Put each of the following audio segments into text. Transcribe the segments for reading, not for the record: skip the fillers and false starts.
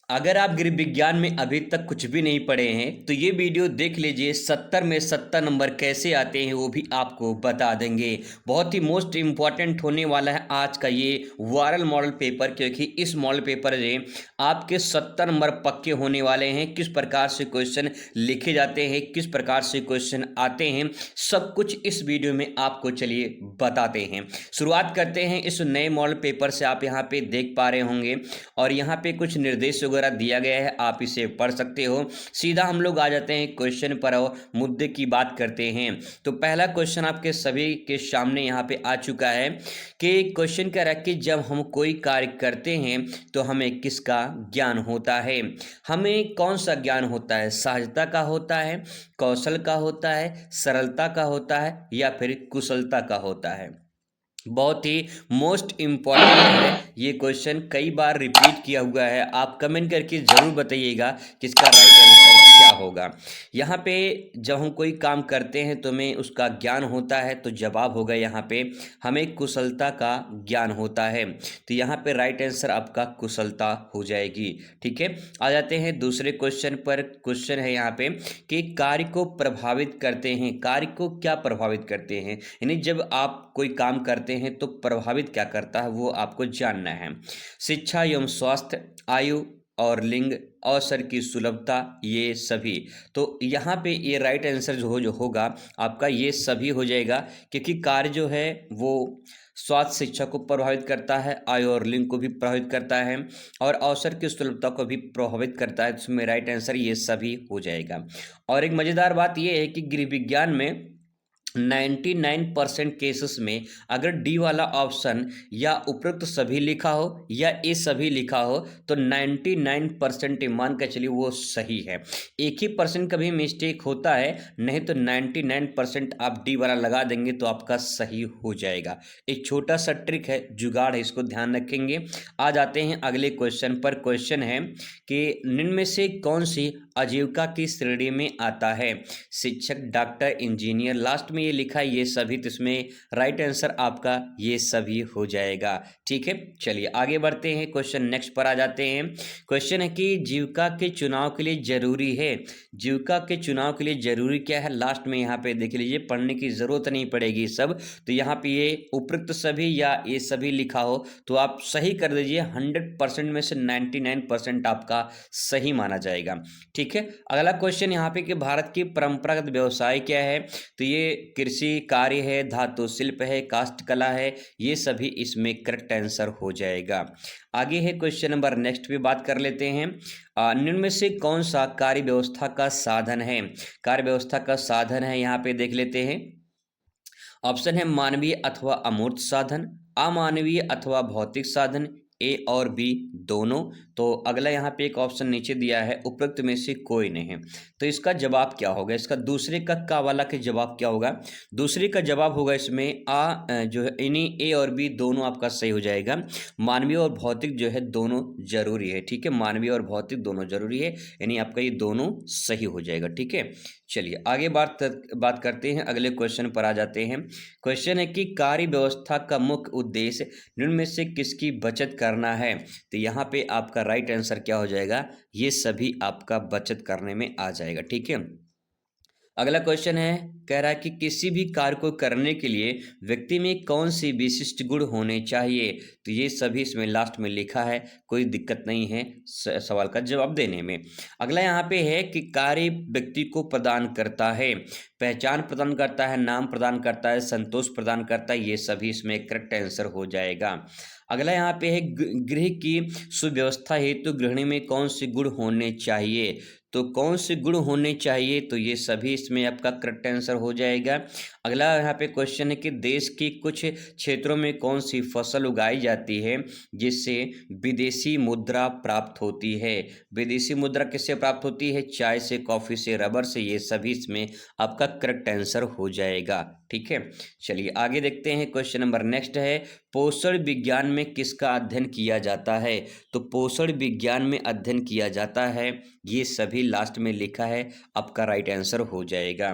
अगर आप गृह विज्ञान में अभी तक कुछ भी नहीं पढ़े हैं तो ये वीडियो देख लीजिए। 70 में 70 नंबर कैसे आते हैं वो भी आपको बता देंगे। बहुत ही मोस्ट इम्पॉर्टेंट होने वाला है आज का ये वायरल मॉडल पेपर, क्योंकि इस मॉडल पेपर से आपके 70 नंबर पक्के होने वाले हैं। किस प्रकार से क्वेश्चन लिखे जाते हैं, किस प्रकार से क्वेश्चन आते हैं, सब कुछ इस वीडियो में आपको चलिए बताते हैं। शुरुआत करते हैं इस नए मॉडल पेपर से। आप यहाँ पे देख पा रहे होंगे और यहाँ पे कुछ निर्देश वगैरह दिया गया है, आप इसे पढ़ सकते हो। सीधा हम लोग आ जाते हैं क्वेश्चन पर और मुद्दे की बात करते हैं। तो पहला क्वेश्चन आपके सभी के सामने यहाँ पे आ चुका है कि क्वेश्चन कह रहा है कि जब हम कोई कार्य करते हैं तो हमें किसका ज्ञान होता है। हमें कौन सा ज्ञान होता है? सहजता का होता है, कौशल का होता है, सरलता का होता है या फिर कुशलता का होता है। बहुत ही मोस्ट इम्पॉर्टेंट है ये क्वेश्चन, कई बार रिपीट किया हुआ है। आप कमेंट करके ज़रूर बताइएगा कि इसका राइट आंसर क्या होगा। यहाँ पे जब हम कोई काम करते हैं तो हमें उसका ज्ञान होता है, तो जवाब होगा यहाँ पे हमें कुशलता का ज्ञान होता है। तो यहाँ पे राइट आंसर आपका कुशलता हो जाएगी। ठीक है, आ जाते हैं दूसरे क्वेश्चन पर। क्वेश्चन है यहाँ पे कि कार्य को प्रभावित करते हैं। कार्य को क्या प्रभावित करते हैं, यानी जब आप कोई काम करते हैं तो प्रभावित क्या करता है वो आपको जानना है। शिक्षा एवं स्वास्थ्य, आयु और लिंग, अवसर की सुलभता, ये सभी। तो यहाँ पे ये राइट आंसर जो होगा आपका ये सभी हो जाएगा, क्योंकि कार्य जो है वो स्वास्थ्य शिक्षा को प्रभावित करता है, आयु और लिंग को भी प्रभावित करता है और अवसर की सुलभता को भी प्रभावित करता है। इसमें राइट आंसर ये सभी हो जाएगा। और एक मज़ेदार बात ये है कि गृह विज्ञान में 99% केसेस में अगर डी वाला ऑप्शन या उपरोक्त सभी लिखा हो या ए सभी लिखा हो तो 99% मान कर चलिए वो सही है। एक ही परसेंट कभी मिस्टेक होता है, नहीं तो 99% आप डी वाला लगा देंगे तो आपका सही हो जाएगा। एक छोटा सा ट्रिक है, जुगाड़ है, इसको ध्यान रखेंगे। आ जाते हैं अगले क्वेश्चन पर। क्वेश्चन है कि निम्न में से कौन सी आजीविका की श्रेणी में आता है? शिक्षक, डॉक्टर, इंजीनियर, लास्ट में ये लिखा है ये सभी, तो इसमें राइट आंसर आपका ये सभी हो जाएगा। ठीक है, चलिए आगे बढ़ते हैं। क्वेश्चन नेक्स्ट पर आ जाते हैं। क्वेश्चन है कि जीविका के चुनाव के लिए जरूरी है। जीविका के चुनाव के लिए जरूरी क्या है? लास्ट में यहाँ पे देख लीजिए, पढ़ने की जरूरत नहीं पड़ेगी सब। तो यहाँ पे ये उपयुक्त सभी या ये सभी लिखा हो तो आप सही कर दीजिए। 100% में से 99% आपका सही माना जाएगा। ठीक है, अगला क्वेश्चन यहाँ पे कि भारत की परंपरागत व्यवसाय क्या है? तो ये कृषि कार्य है, धातु शिल्प है, काष्ठ कला है, ये सभी इसमें करेक्ट आंसर हो जाएगा। आगे है क्वेश्चन नंबर नेक्स्ट पे बात कर लेते हैं। निम्न में से कौन सा कार्य व्यवस्था का साधन है? कार्य व्यवस्था का साधन है यहाँ पे देख लेते हैं। ऑप्शन है मानवीय अथवा अमूर्त साधन, अमानवीय अथवा भौतिक साधन, ए और बी दोनों। तो अगला यहाँ पे एक ऑप्शन नीचे दिया है उपरोक्त में से कोई नहीं है। तो इसका जवाब क्या होगा? इसका दूसरे का वाला के जवाब क्या होगा? दूसरे का जवाब होगा इसमें जो है इन्हीं ए और बी दोनों आपका सही हो जाएगा। मानवीय और भौतिक जो है दोनों जरूरी है। ठीक है, मानवीय और भौतिक दोनों जरूरी है, यानी आपका ये दोनों सही हो जाएगा। ठीक है, चलिए आगे बात करते हैं, अगले क्वेश्चन पर आ जाते हैं। क्वेश्चन है कि कार्य व्यवस्था का मुख्य उद्देश्य निम्न में से किसकी बचत करना है? तो यहाँ पे आपका राइट आंसर क्या हो जाएगा? ये सभी आपका बचत करने में आ जाएगा। ठीक है, अगला क्वेश्चन है, कह रहा है कि किसी भी कार्य को करने के लिए व्यक्ति में कौन सी विशिष्ट गुण होने चाहिए? तो ये सभी इसमें लास्ट में लिखा है, कोई दिक्कत नहीं है सवाल का जवाब देने में। अगला यहाँ पे है कि कार्य व्यक्ति को प्रदान करता है, पहचान प्रदान करता है, नाम प्रदान करता है, संतोष प्रदान करता है, ये सभी इसमें करेक्ट आंसर हो जाएगा। अगला यहाँ पे है गृह की सुव्यवस्था हेतु गृहिणी में कौन से गुण होने चाहिए? तो कौन से गुण होने चाहिए? तो ये सभी इसमें आपका करेक्ट आंसर हो जाएगा। अगला यहाँ पे क्वेश्चन है कि देश की कुछ क्षेत्रों में कौन सी फसल उगाई जाती है जिससे विदेशी मुद्रा प्राप्त होती है? विदेशी मुद्रा किससे प्राप्त होती है? चाय से, कॉफी से, रबर से, ये सभी इसमें आपका करेक्ट आंसर हो जाएगा। ठीक है, चलिए आगे देखते हैं। क्वेश्चन नंबर नेक्स्ट है, पोषण विज्ञान में किसका अध्ययन किया जाता है? तो पोषण विज्ञान में अध्ययन किया जाता है, ये सभी लास्ट में लिखा है, आपका राइट आंसर हो जाएगा।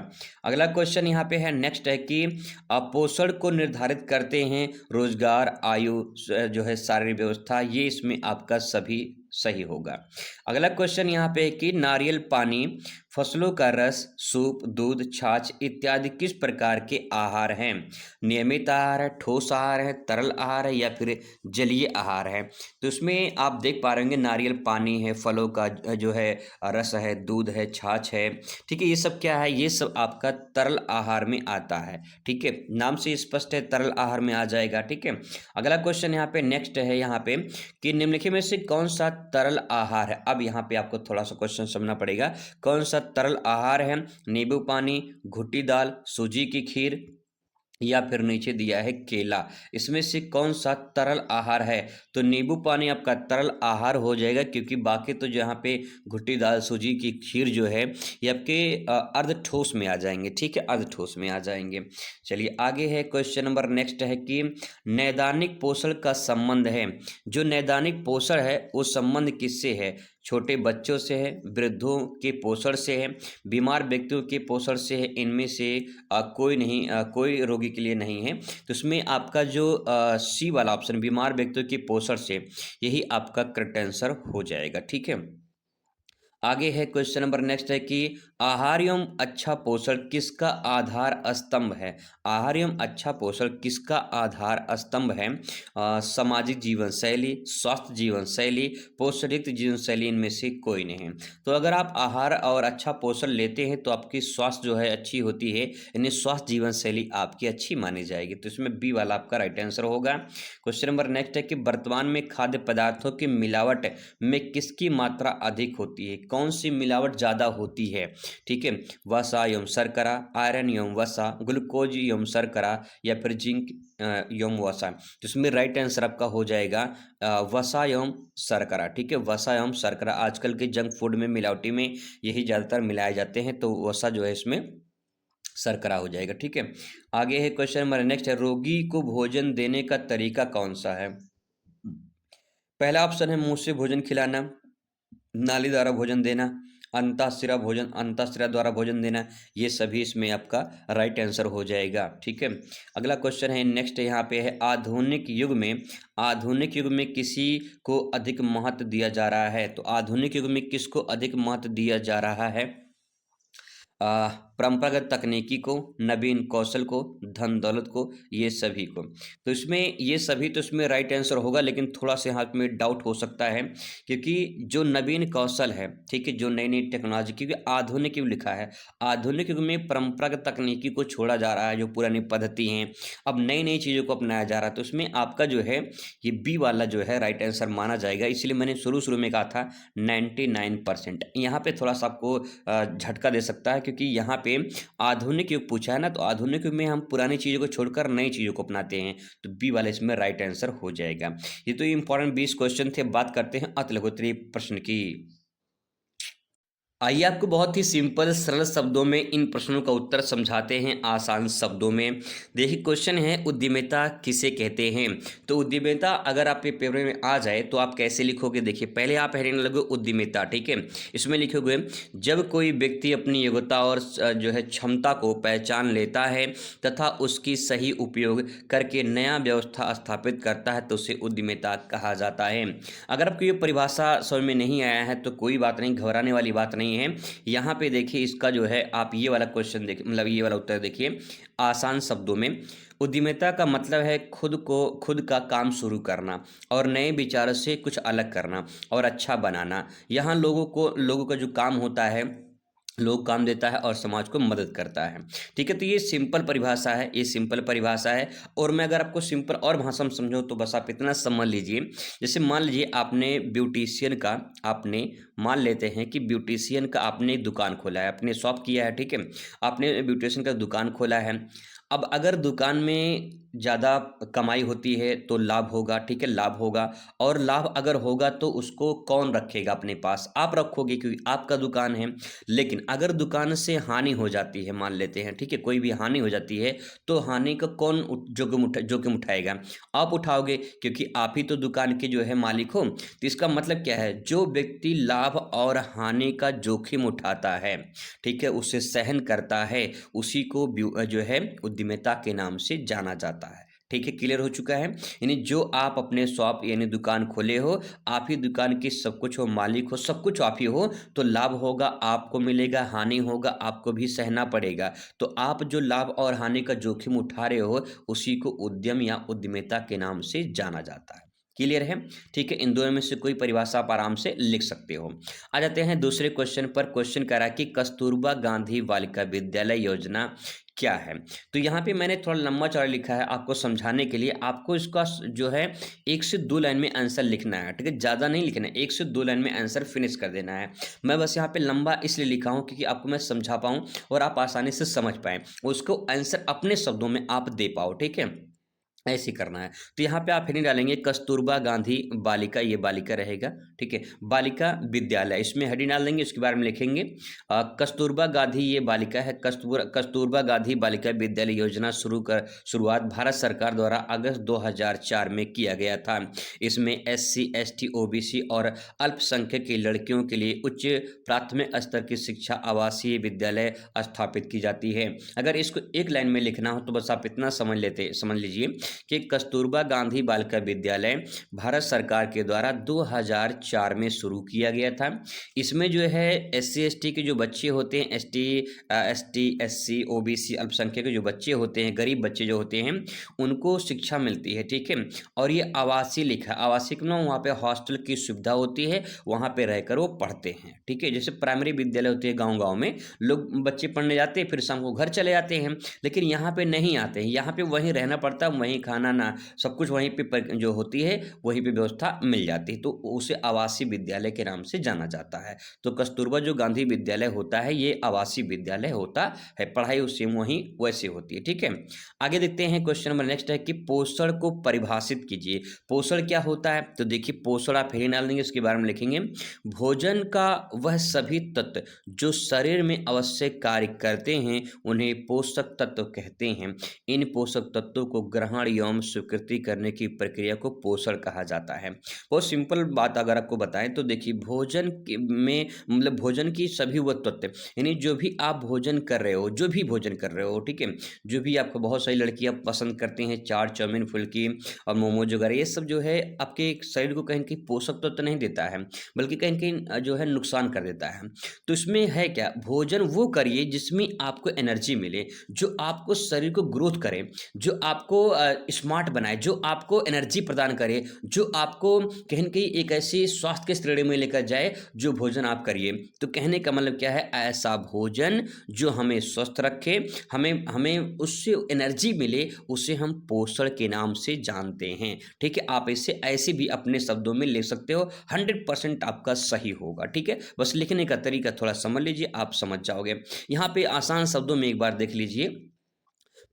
अगला क्वेश्चन यहाँ पे है नेक्स्ट है कि पोषण को निर्धारित करते हैं रोजगार, आयु, जो है शारीरिक व्यवस्था, ये इसमें आपका सभी सही होगा। अगला क्वेश्चन यहाँ पे है कि नारियल पानी, फसलों का रस, सूप, दूध, छाछ इत्यादि किस प्रकार के आहार हैं? नियमित आहार है, ठोस आहार है, तरल आहार है या फिर जलीय आहार है? तो इसमें आप देख पा रहे होंगे नारियल पानी है, फलों का जो है रस है, दूध है, छाछ है, ठीक है, ये सब क्या है? ये सब आपका तरल आहार में आता है, ठीक है, नाम से स्पष्ट है तरल आहार में आ जाएगा, ठीक है। अगला क्वेश्चन यहाँ पे नेक्स्ट है यहाँ पे कि निम्नलिखित में से कौन सा तरल आहार है? अब यहाँ पे आपको थोड़ा सा क्वेश्चन समझना पड़ेगा। कौन सा तरल आहार है? नींबू पानी, घुट्टी दाल, सूजी की खीर या फिर नीचे दिया है केला। इसमें से कौन सा तरल आहार है? तो नींबू पानी आपका तरल आहार हो जाएगा, क्योंकि बाकी तो जो यहाँ पे घुट्टी दाल, सूजी की खीर जो है ये आपके अर्ध ठोस में आ जाएंगे, ठीक है, अर्ध ठोस में आ जाएंगे। चलिए आगे है क्वेश्चन नंबर नेक्स्ट है कि नैदानिक पोषण का संबंध है। जो नैदानिक पोषण है वो संबंध किससे है? छोटे बच्चों से है, वृद्धों के पोषण से है, बीमार व्यक्तियों के पोषण से है, इनमें से कोई नहीं, कोई रोगी के लिए नहीं है। तो इसमें आपका जो सी वाला ऑप्शन बीमार व्यक्तियों के पोषण से, यही आपका करेक्ट आंसर हो जाएगा, ठीक है। आगे है क्वेश्चन नंबर नेक्स्ट है कि आहार एवं अच्छा पोषण किसका आधार स्तंभ है? आहार एवं अच्छा पोषण किसका आधार स्तंभ है? सामाजिक जीवन शैली, स्वास्थ्य जीवन शैली, पोषणयुक्त जीवन शैली, इनमें से कोई नहीं। तो अगर आप आहार और अच्छा पोषण लेते हैं तो आपकी स्वास्थ्य जो है अच्छी होती है, यानी स्वास्थ्य जीवन शैली आपकी अच्छी मानी जाएगी। तो इसमें बी वाला आपका राइट आंसर होगा। क्वेश्चन नंबर नेक्स्ट है कि वर्तमान में खाद्य पदार्थों की मिलावट में किसकी मात्रा अधिक होती है? कौन सी मिलावट ज़्यादा होती है? ठीक है, वसा एवं शर्करा, आयरन एवं वसा, ग्लूकोज एवं शर्करा या फिर जिंक एवं वसा। तो इसमें राइट आंसर आपका हो जाएगा वसा एवं शर्करा, ठीक है, वसा एवं शर्करा। आजकल के जंक फूड में मिलावटी में यही ज़्यादातर मिलाए जाते हैं, तो वसा जो है इसमें शर्करा हो जाएगा, ठीक है। आगे है क्वेश्चन नंबर नेक्स्ट है, रोगी को भोजन देने का तरीका कौन सा है? पहला ऑप्शन है मुंह से भोजन खिलाना, नाली द्वारा भोजन देना, अंतःशिरा द्वारा भोजन देना, ये सभी इसमें आपका राइट आंसर हो जाएगा, ठीक है। अगला क्वेश्चन है नेक्स्ट, यहाँ पे है आधुनिक युग में किसी को अधिक महत्व दिया जा रहा है? तो आधुनिक युग में किसको अधिक महत्व दिया जा रहा है? परंपरागत तकनीकी को, नवीन कौशल को, धन दौलत को, ये सभी को। तो इसमें ये सभी तो इसमें राइट आंसर होगा, लेकिन थोड़ा सा हाथ में डाउट हो सकता है, क्योंकि जो नवीन कौशल है, ठीक है, जो नई नई टेक्नोलॉजी, क्योंकि आधुनिक युग लिखा है, आधुनिक युग में परंपरागत तकनीकी को छोड़ा जा रहा है, जो पुरानी पद्धति हैं, अब नई नई चीज़ों को अपनाया जा रहा है। तो इसमें आपका जो है ये बी वाला जो है राइट आंसर माना जाएगा। इसलिए मैंने शुरू में कहा था 99%। यहाँ पे थोड़ा सा आपको झटका दे सकता है, क्योंकि यहाँ पे आधुनिक युग पूछा है ना, तो आधुनिक युग में हम पुरानी चीज़ों को छोड़कर नई चीज़ों को अपनाते हैं, तो बी वाला इसमें राइट आंसर हो जाएगा। ये तो इंपॉर्टेंट 20 क्वेश्चन थे। बात करते हैं अतिलघुत्तरीय प्रश्न की। आइए आपको बहुत ही सिंपल सरल शब्दों में इन प्रश्नों का उत्तर समझाते हैं, आसान शब्दों में। देखिए क्वेश्चन है, उद्यमिता किसे कहते हैं? तो उद्यमिता अगर आपके पेपर में आ जाए तो आप कैसे लिखोगे? देखिए पहले आप हेडिंग लगोगे उद्यमिता, ठीक है, इसमें लिखोगे जब कोई व्यक्ति अपनी योग्यता और जो है क्षमता को पहचान लेता है तथा उसकी सही उपयोग करके नया व्यवस्था स्थापित करता है तो उसे उद्यमिता कहा जाता है। अगर आपको ये परिभाषा समझ में नहीं आया है तो कोई बात नहीं, घबराने वाली बात नहीं है। यहाँ पे देखिए इसका जो है आप ये वाला क्वेश्चन देखिए, मतलब ये वाला उत्तर देखिए आसान शब्दों में। उद्यमिता का मतलब है खुद का काम शुरू करना और नए विचारों से कुछ अलग करना और अच्छा बनाना। यहाँ लोगों का जो काम होता है, लोग काम देता है और समाज को मदद करता है, ठीक है। तो ये सिंपल परिभाषा है, ये सिंपल परिभाषा है। और मैं अगर आपको सिंपल और भाषा में समझूँ तो बस आप इतना समझ लीजिए, जैसे मान लीजिए आपने मान लेते हैं कि ब्यूटिशियन का आपने दुकान खोला है, आपने शॉप किया है, ठीक है, आपने ब्यूटिशियन का दुकान खोला है। अब अगर दुकान में ज़्यादा कमाई होती है तो लाभ होगा, ठीक है, लाभ होगा। और लाभ अगर होगा तो उसको कौन रखेगा अपने पास? आप रखोगे, क्योंकि आपका दुकान है। लेकिन अगर दुकान से हानि हो जाती है, मान लेते हैं, ठीक है, कोई भी हानि हो जाती है तो हानि का कौन जोखिम उठाएगा? आप उठाओगे, क्योंकि आप ही तो दुकान के जो है मालिक हो। तो इसका मतलब क्या है, जो व्यक्ति लाभ और हानि का जोखिम उठाता है, ठीक है, उसे सहन करता है, उसी को जो है उद्यमिता के नाम से जाना जाता है, ठीक। ठीक है, क्लियर हो चुका है। यानी जो आप अपने शॉप यानी दुकान खोले हो, आप ही दुकान की सब कुछ हो, मालिक हो, सब कुछ आप ही हो, तो लाभ होगा आपको मिलेगा, हानि होगा आपको भी सहना पड़ेगा। तो आप जो लाभ और हानि का जोखिम उठा रहे हो, उसी को उद्यम या उद्यमिता के नाम से जाना जाता है। क्लियर है? ठीक है, इन दोनों में से कोई परिभाषा आप आराम से लिख सकते हो। आ जाते हैं दूसरे क्वेश्चन पर। क्वेश्चन कह रहा है कि कस्तूरबा गांधी बालिका विद्यालय योजना क्या है? तो यहाँ पे मैंने थोड़ा लंबा चौड़ा लिखा है आपको समझाने के लिए। आपको इसका जो है 1 से 2 लाइन में आंसर लिखना है, ठीक है? ज़्यादा नहीं लिखना है, 1 से 2 लाइन में आंसर फिनिश कर देना है। मैं बस यहाँ पे लंबा इसलिए लिखा हूँ क्योंकि आपको मैं समझा पाऊँ और आप आसानी से समझ पाएँ। उसको आंसर अपने शब्दों में आप दे पाओ, ठीक है? ऐसे ही करना है। तो यहाँ पे आप हेडिंग डालेंगे कस्तूरबा गांधी बालिका, ये बालिका रहेगा, ठीक है? बालिका विद्यालय, इसमें हेडिंग डाल देंगे, उसके बारे में लिखेंगे कस्तूरबा गांधी ये बालिका है। कस्तूरबा गांधी बालिका विद्यालय योजना शुरुआत भारत सरकार द्वारा अगस्त 2004 में किया गया था। इसमें SC ST OBC और अल्पसंख्यक की लड़कियों के लिए उच्च प्राथमिक स्तर की शिक्षा आवासीय विद्यालय स्थापित की जाती है। अगर इसको एक लाइन में लिखना हो तो बस आप इतना समझ लीजिए कि कस्तूरबा गांधी बालिका विद्यालय भारत सरकार के द्वारा 2004 में शुरू किया गया था। इसमें जो है SC ST के जो बच्चे होते हैं, ST SC OBC अल्पसंख्यक के जो बच्चे होते हैं, गरीब बच्चे जो होते हैं, उनको शिक्षा मिलती है, ठीक है? और ये आवासीय लिखा है, आवासीय में वहाँ पे हॉस्टल की सुविधा होती है, वहाँ पे रहकर वो पढ़ते हैं, ठीक है? जैसे प्राइमरी विद्यालय होते हैं गाँव-गाँव में, लोग बच्चे पढ़ने जाते हैं, फिर शाम को घर चले जाते हैं, लेकिन यहाँ पे नहीं आते हैं, यहाँ पे वहीं रहना पड़ता है, वहीं खाना ना सब कुछ वहीं पे जो होती है, वहीं पे व्यवस्था मिल जाती है, तो उसे आवासीय विद्यालय के नाम से जाना जाता है। तो कस्तूरबा जो गांधी विद्यालय होता है, ये आवासीय विद्यालय होता है, पढ़ाई उससे वहीं वैसे होती है, ठीक है? आगे देखते हैं, क्वेश्चन नंबर नेक्स्ट है कि पोषण को परिभाषित कीजिए। पोषण क्या होता है? तो देखिए, पोषण आप हेडिंग डाल देंगे, उसके बारे में लिखेंगे भोजन का वह सभी तत्व जो शरीर में आवश्यक कार्य करते हैं उन्हें पोषक तत्व कहते हैं। इन पोषक तत्वों को ग्रहण एवं स्वीकृति करने की प्रक्रिया को पोषण कहा जाता है। बहुत सिंपल बात अगर आपको बताएं तो देखिए, में मतलब भोजन की सभी वो तत्व, यानी जो भी आप भोजन कर रहे हो, जो भी भोजन कर रहे हो, ठीक है? जो भी आपको बहुत सारी लड़कियां पसंद करती हैं, चाट चाउमीन फुल्की और मोमोज वगैरह, ये सब जो है आपके शरीर को कहीं कहीं पोषक तत्व नहीं देता है, बल्कि कहीं कहीं जो है नुकसान कर देता है। तो इसमें है क्या, भोजन वो करिए जिसमें आपको एनर्जी मिले, जो आपको शरीर को ग्रोथ करे, जो आपको स्मार्ट बनाए, जो आपको एनर्जी प्रदान करे, जो आपको कहीं न कहीं एक ऐसी स्वास्थ्य के श्रेणी में लेकर जाए, जो भोजन आप करिए। तो कहने का मतलब क्या है, ऐसा भोजन जो हमें स्वस्थ रखे, हमें हमें उससे एनर्जी मिले, उसे हम पोषण के नाम से जानते हैं, ठीक है? आप इसे ऐसे भी अपने शब्दों में ले सकते हो, 100% आपका सही होगा, ठीक है? बस लिखने का तरीका थोड़ा समझ लीजिए, आप समझ जाओगे। यहाँ पे आसान शब्दों में एक बार देख लीजिए,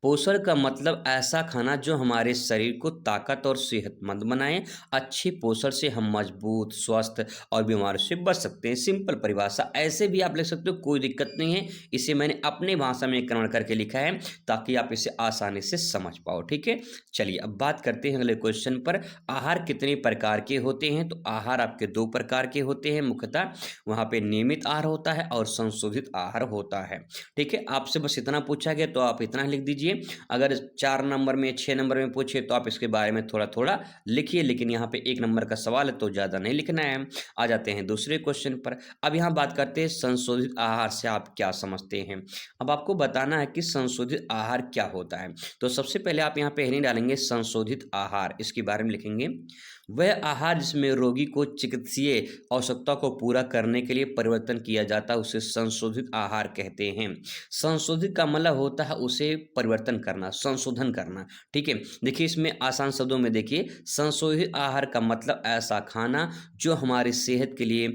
पोषण का मतलब ऐसा खाना जो हमारे शरीर को ताकत और सेहतमंद बनाए। अच्छे पोषण से हम मजबूत, स्वस्थ और बीमार से बच सकते हैं। सिंपल परिभाषा ऐसे भी आप लिख सकते हो, कोई दिक्कत नहीं है। इसे मैंने अपने भाषा में कन्वर्ट करके लिखा है ताकि आप इसे आसानी से समझ पाओ, ठीक है? चलिए अब बात करते हैं अगले क्वेश्चन पर। आहार कितने प्रकार के होते हैं? तो आहार आपके 2 प्रकार के होते हैं मुख्यतः। वहाँ पे नियमित आहार होता है और संशोधित आहार होता है, ठीक है? आपसे बस इतना पूछा गया तो आप इतना लिख दीजिए। अगर 4 नंबर में 6 नंबर में पूछे तो आप इसके बारे में थोड़ा-थोड़ा लिखिए, लेकिन यहाँ पे 1 नंबर का सवाल है तो ज़्यादा नहीं लिखना है। आ जाते हैं दूसरे क्वेश्चन पर। अब यहाँ बात करते हैं संशोधित आहार से आप क्या समझते हैं? अब आपको बताना है कि संशोधित आहार क्या होता है। तो सबसे पहले आप यहाँ पे हेडिंग डालेंगे संशोधित आहार, इसके बारे में लिखेंगे वह आहार जिसमें रोगी को चिकित्सीय आवश्यकता को पूरा करने के लिए परिवर्तन किया जाता है उसे संशोधित आहार कहते हैं। संशोधित का मतलब होता है उसे परिवर्तन करना, संशोधन करना, ठीक है? देखिए इसमें आसान शब्दों में देखिए, संशोधित आहार का मतलब ऐसा खाना जो हमारी सेहत के लिए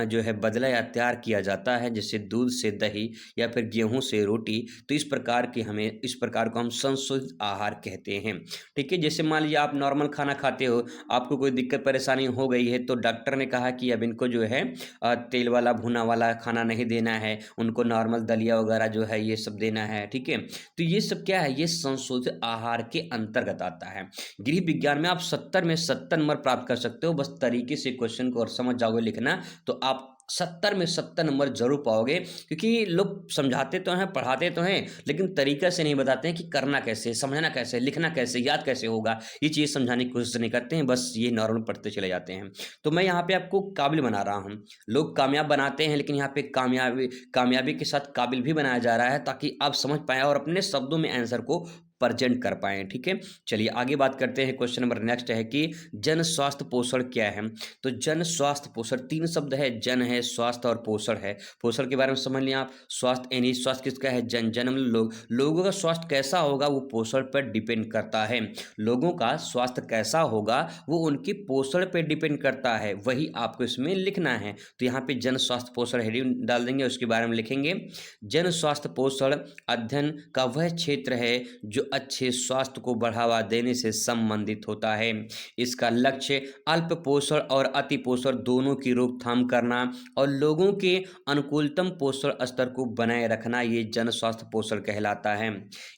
जो है बदला या तैयार किया जाता है, जैसे दूध से दही या फिर गेहूं से रोटी। तो इस प्रकार को हम संशोधित आहार कहते हैं, ठीक है? जैसे मान लीजिए आप नॉर्मल खाना खाते हो, आपको कोई दिक्कत परेशानी हो गई है तो डॉक्टर ने कहा कि अब इनको जो है तेल वाला भुना वाला खाना नहीं देना है, उनको नॉर्मल दलिया वगैरह जो है ये सब देना है, ठीक है? तो ये सब क्या है, ये संशोधित आहार के अंतर्गत आता है। गृह विज्ञान में आप 70 में 70 नंबर प्राप्त कर सकते हो, बस तरीके से क्वेश्चन को और समझ जाओगे लिखना तो आप 70 में 70 नंबर ज़रूर पाओगे, क्योंकि लोग समझाते तो हैं, पढ़ाते तो हैं, लेकिन तरीक़ा से नहीं बताते हैं कि करना कैसे है, समझना कैसे है, लिखना कैसे, याद कैसे होगा, ये चीज़ समझाने की कोशिश नहीं करते हैं, बस ये नॉर्मल पढ़ते चले जाते हैं। तो मैं यहाँ पे आपको काबिल बना रहा हूँ। लोग कामयाब बनाते हैं, लेकिन यहाँ पे कामयाबी के साथ काबिल भी बनाया जा रहा है, ताकि आप समझ पाएँ और अपने शब्दों में आंसर को प्रेजेंट कर पाएँ, ठीक है? चलिए आगे बात करते हैं। क्वेश्चन नंबर नेक्स्ट है कि जन स्वास्थ्य पोषण क्या है? तो जन स्वास्थ्य पोषण 3 शब्द है, जन है, स्वास्थ्य और पोषण है। पोषण के बारे में समझ लिया आप। स्वास्थ्य यानी स्वास्थ्य किसका है? जन। जन मतलब लोग। लोगों का स्वास्थ्य कैसा होगा वो पोषण पर डिपेंड करता है। लोगों का स्वास्थ्य कैसा होगा वो उनके पोषण पे डिपेंड करता है, वही आपको इसमें लिखना है। तो यहाँ पे जन स्वास्थ्य पोषण हेडिंग डाल देंगे, उसके बारे में लिखेंगे। जन स्वास्थ्य पोषण अध्ययन का वह क्षेत्र है जो अच्छे स्वास्थ्य को बढ़ावा देने से संबंधित होता है। इसका लक्ष्य अल्प पोषण और अति पोषण दोनों की रोकथाम करना और लोगों के अनुकूलतम पोषण स्तर को बनाए रखना, ये जन स्वास्थ्य पोषण कहलाता है।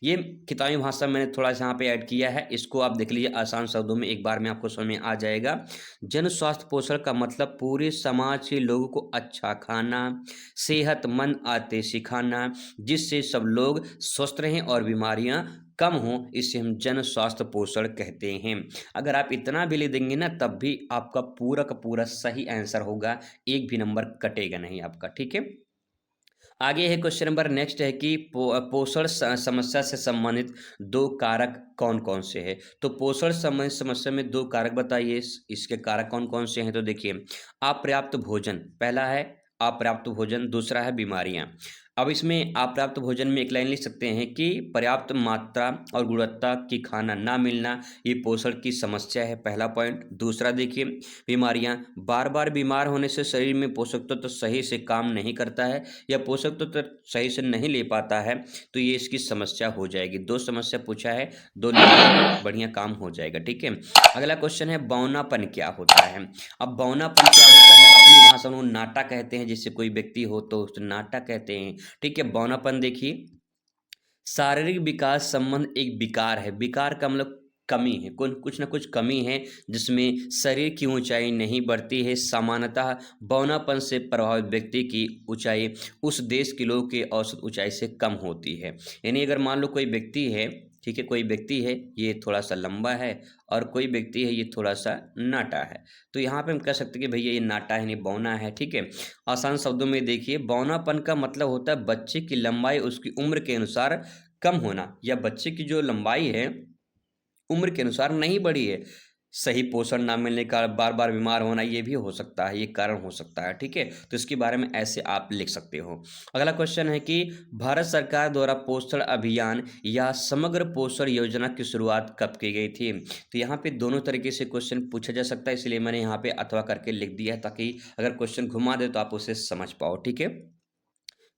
ये किताबी भाषा मैंने थोड़ा सा यहाँ पे ऐड किया है, इसको आप देख लीजिए आसान शब्दों में, एक बार में आपको समझ में आ जाएगा। जन स्वास्थ्य पोषण का मतलब पूरे समाज के लोगों को अच्छा खाना, सेहतमंद आदतें सिखाना, जिससे सब लोग स्वस्थ रहें और बीमारियां कम हों, इसे हम जन स्वास्थ्य पोषण कहते हैं। अगर आप इतना भी ले देंगे ना, तब भी आपका पूरा का पूरा सही आंसर होगा, एक भी नंबर कटेगा नहीं आपका, ठीक है? आगे है क्वेश्चन नंबर नेक्स्ट है कि पोषण समस्या से संबंधित 2 कारक कौन-कौन से हैं? तो पोषण संबंधित समस्या में 2 कारक बताइए, इसके कारक कौन-कौन से हैं? तो देखिए, अपर्याप्त भोजन, पहला है अपर्याप्त भोजन, दूसरा है बीमारियाँ। अब इसमें अपर्याप्त भोजन में एक लाइन लिख सकते हैं कि पर्याप्त मात्रा और गुणवत्ता की खाना ना मिलना, ये पोषण की समस्या है, पहला पॉइंट। दूसरा देखिए, बीमारियाँ, बार-बार बीमार होने से शरीर में पोषक तत्व सही से काम नहीं करता है या पोषक तत्व सही से नहीं ले पाता है, तो ये इसकी समस्या हो जाएगी। 2 समस्या पूछा है, 2 लिख लीजिए, बढ़िया काम हो जाएगा, ठीक है? अगला क्वेश्चन है बौनापन क्या होता है? अब बौनापन क्या होता है? अपनी भाषा में नाटा कहते हैं, जिससे कोई व्यक्ति हो तो उसे नाटा कहते हैं, ठीक है? बौनापन देखिए, शारीरिक विकास संबंध एक विकार है। विकार का मतलब कमी है, कुछ ना कुछ कमी है, जिसमें शरीर की ऊंचाई नहीं बढ़ती है। सामान्यतः बौनापन से प्रभावित व्यक्ति की ऊंचाई उस देश के लोगों के औसत ऊंचाई से कम होती है। यानी अगर मान लो कोई व्यक्ति है, ठीक है, कोई व्यक्ति है, ये थोड़ा सा लंबा है और कोई व्यक्ति है ये थोड़ा सा नाटा है, तो यहाँ पे हम कह सकते हैं कि भैया ये नाटा है, नहीं बौना है, ठीक है? आसान शब्दों में देखिए, बौनापन का मतलब होता है बच्चे की लंबाई उसकी उम्र के अनुसार कम होना, या बच्चे की जो लंबाई है उम्र के अनुसार नहीं बढ़ी है। सही पोषण ना मिलने का, बार-बार बीमार होना, ये भी हो सकता है, ये कारण हो सकता है, ठीक है? तो इसके बारे में ऐसे आप लिख सकते हो। अगला क्वेश्चन है कि भारत सरकार द्वारा पोषण अभियान या समग्र पोषण योजना की शुरुआत कब की गई थी? तो यहाँ पे दोनों तरीके से क्वेश्चन पूछा जा सकता है, इसलिए मैंने यहाँ पे अथवा करके लिख दिया है, ताकि अगर क्वेश्चन घुमा दे तो आप उसे समझ पाओ, ठीक है?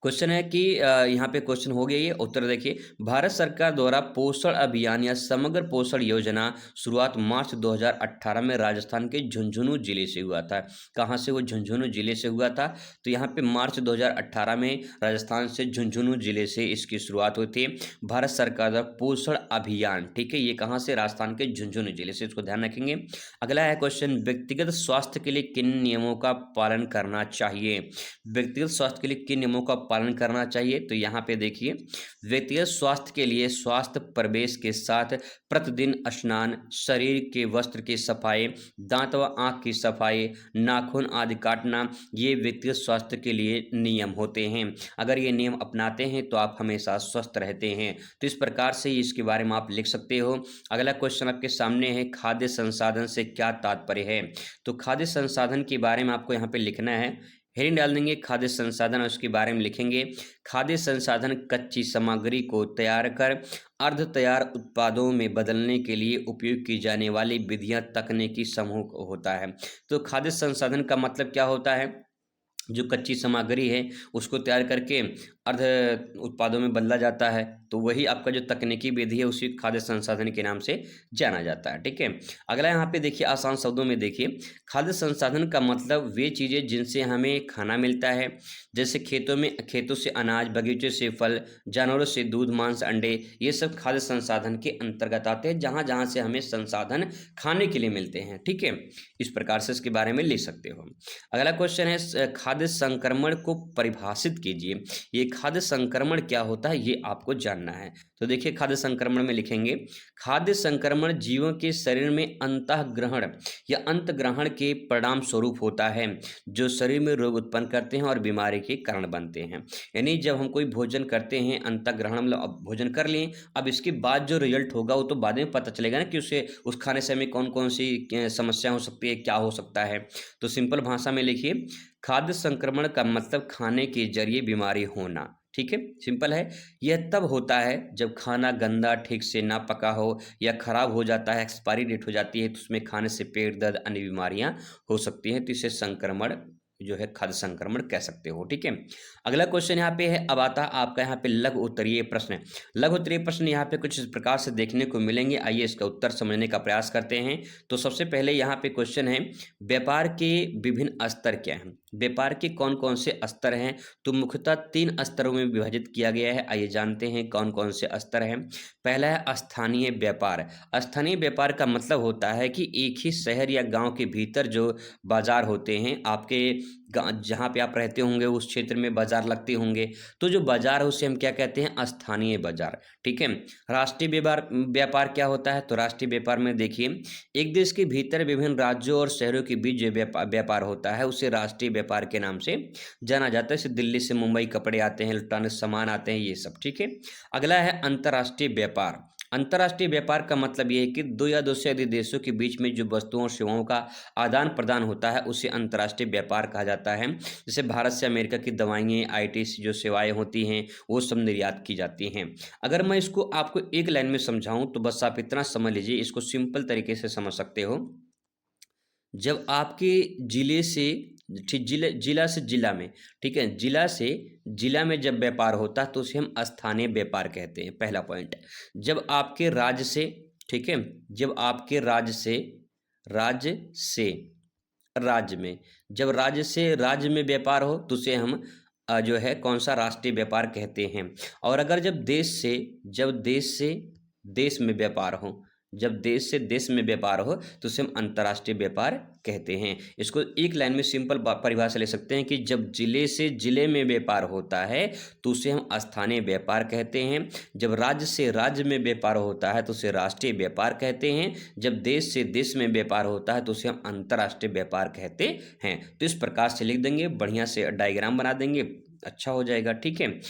क्वेश्चन है कि यहाँ पे क्वेश्चन हो गया, ये उत्तर देखिए। भारत सरकार द्वारा पोषण अभियान या समग्र पोषण योजना शुरुआत मार्च 2018 में राजस्थान के झुंझुनू जिले से हुआ था। कहाँ से? वो झुंझुनू जिले से हुआ था। तो यहाँ पे मार्च 2018 में राजस्थान से झुंझुनू जिले से इसकी शुरुआत हुई थी। भारत सरकार द्वारा पोषण अभियान, ठीक है, ये कहाँ से? राजस्थान के झुंझुनू जिले से, इसको ध्यान रखेंगे। अगला है क्वेश्चन, व्यक्तिगत स्वास्थ्य के लिए किन नियमों का पालन करना चाहिए? व्यक्तिगत स्वास्थ्य के लिए किन नियमों का पालन करना चाहिए? तो यहाँ पे देखिए, व्यक्तिगत स्वास्थ्य के लिए स्वास्थ्य प्रवेश के साथ प्रतिदिन स्नान, शरीर के वस्त्र की सफाई, दांत व आँख की सफाई, नाखून आदि काटना, ये व्यक्तिगत स्वास्थ्य के लिए नियम होते हैं। अगर ये नियम अपनाते हैं तो आप हमेशा स्वस्थ रहते हैं। तो इस प्रकार से इसके बारे में आप लिख सकते हो। अगला क्वेश्चन आपके सामने है, खाद्य संसाधन से क्या तात्पर्य है? तो खाद्य संसाधन के बारे में आपको यहाँ पे लिखना है, हेडिंग डाल देंगे खाद्य संसाधन और उसके बारे में लिखेंगे। खाद्य संसाधन कच्ची सामग्री को तैयार कर अर्ध तैयार उत्पादों में बदलने के लिए उपयोग की जाने वाली विधियां, तकनीकी समूह होता है। तो खाद्य संसाधन का मतलब क्या होता है? जो कच्ची सामग्री है उसको तैयार करके अर्ध उत्पादों में बदला जाता है, तो वही आपका जो तकनीकी विधि है उसी खाद्य संसाधन के नाम से जाना जाता है। ठीक है, अगला यहाँ पे देखिए, आसान शब्दों में देखिए, खाद्य संसाधन का मतलब वे चीज़ें जिनसे हमें खाना मिलता है, जैसे खेतों से अनाज, बगीचे से फल, जानवरों से दूध, मांस, अंडे, ये सब खाद्य संसाधन के अंतर्गत आते हैं, जहाँ जहाँ से हमें संसाधन खाने के लिए मिलते हैं। ठीक है, इस प्रकार से इसके बारे में लिख सकते हो। अगला क्वेश्चन है, खाद्य संक्रमण को परिभाषित कीजिए। ये खाद्य संक्रमण क्या होता है ये आपको जानना है। तो देखिए, खाद्य संक्रमण में लिखेंगे, खाद्य संक्रमण जीवों के शरीर में अंतःग्रहण या अंतग्रहण के परिणाम स्वरूप होता है, जो शरीर में रोग उत्पन्न करते हैं और बीमारी के कारण बनते हैं। यानी जब हम कोई भोजन करते हैं, अंतग्रहण मतलब अब भोजन कर लिए, अब इसके बाद जो रिजल्ट होगा वो तो बाद में पता चलेगा ना कि उसे उस खाने से हमें कौन कौन सी समस्या हो सकती है, क्या हो सकता है। तो सिंपल भाषा में लिखिए, खाद्य संक्रमण का मतलब खाने के जरिए बीमारी होना। ठीक है, सिंपल है। यह तब होता है जब खाना गंदा, ठीक से ना पका हो या खराब हो जाता है, एक्सपायरी डेट हो जाती है, तो उसमें खाने से पेट दर्द, अन्य बीमारियां हो सकती हैं, तो इसे संक्रमण जो है खाद्य संक्रमण कह सकते हो। ठीक है, अगला क्वेश्चन यहाँ पे है, अब आता है आपका यहाँ पे लघु उत्तरीय प्रश्न। लघु उत्तरीय प्रश्न यहाँ पे कुछ इस प्रकार से देखने को मिलेंगे, आइए इसका उत्तर समझने का प्रयास करते हैं। तो सबसे पहले यहाँ पे क्वेश्चन है, व्यापार के विभिन्न स्तर क्या हैं? व्यापार के कौन कौन से स्तर हैं? तो मुख्यतः 3 स्तरों में विभाजित किया गया है। आइए जानते हैं कौन कौन से स्तर हैं। पहला है स्थानीय व्यापार। स्थानीय व्यापार का मतलब होता है कि एक ही शहर या गांव के भीतर जो बाजार होते हैं, आपके जहाँ पे आप रहते होंगे उस क्षेत्र में बाजार लगते होंगे, तो जो बाजार है उसे हम क्या कहते हैं? स्थानीय बाजार। ठीक है, राष्ट्रीय व्यापार व्यापार क्या होता है? तो राष्ट्रीय व्यापार में देखिए, एक देश के भीतर विभिन्न राज्यों और शहरों के बीच जो व्यापार होता है उसे राष्ट्रीय व्यापार के नाम से जाना जाता है। जैसे दिल्ली से मुंबई कपड़े आते हैं, इलेक्ट्रॉनिक सामान आते हैं, ये सब। ठीक है, अगला है अंतर्राष्ट्रीय व्यापार। अंतर्राष्ट्रीय व्यापार का मतलब ये है कि 2 या 2 से अधिक देशों के बीच में जो वस्तुओं और सेवाओं का आदान प्रदान होता है उसे अंतर्राष्ट्रीय व्यापार कहा जाता है। जैसे भारत से अमेरिका की दवाइयाँ, आईटी से जो सेवाएं होती हैं वो सब निर्यात की जाती हैं। अगर मैं इसको आपको एक लाइन में समझाऊं तो बस आप इतना समझ लीजिए, इसको सिंपल तरीके से समझ सकते हो। जब आपके जिले से ठीक जिला से जिला में, ठीक है, जिला से जिला में जब व्यापार होता है तो उसे हम स्थानीय व्यापार कहते हैं। पहला पॉइंट। जब आपके राज्य से, ठीक है, जब आपके राज्य से राज्य में, जब राज्य से राज्य में व्यापार हो तो उसे हम जो है कौन सा? राष्ट्रीय व्यापार कहते हैं। और अगर जब देश में व्यापार हो, जब देश से देश में व्यापार हो तो उसे हम अंतर्राष्ट्रीय व्यापार कहते हैं। इसको एक लाइन में सिंपल परिभाषा ले सकते हैं कि जब जिले से जिले में व्यापार होता है तो उसे हम स्थानीय व्यापार कहते हैं। जब राज्य से राज्य में व्यापार होता है तो उसे राष्ट्रीय व्यापार कहते हैं। जब देश से देश में व्यापार होता है तो उसे हम अंतर्राष्ट्रीय व्यापार कहते हैं। तो इस प्रकार से लिख देंगे, बढ़िया से डायग्राम बना देंगे, अच्छा हो जाएगा। ठीक है,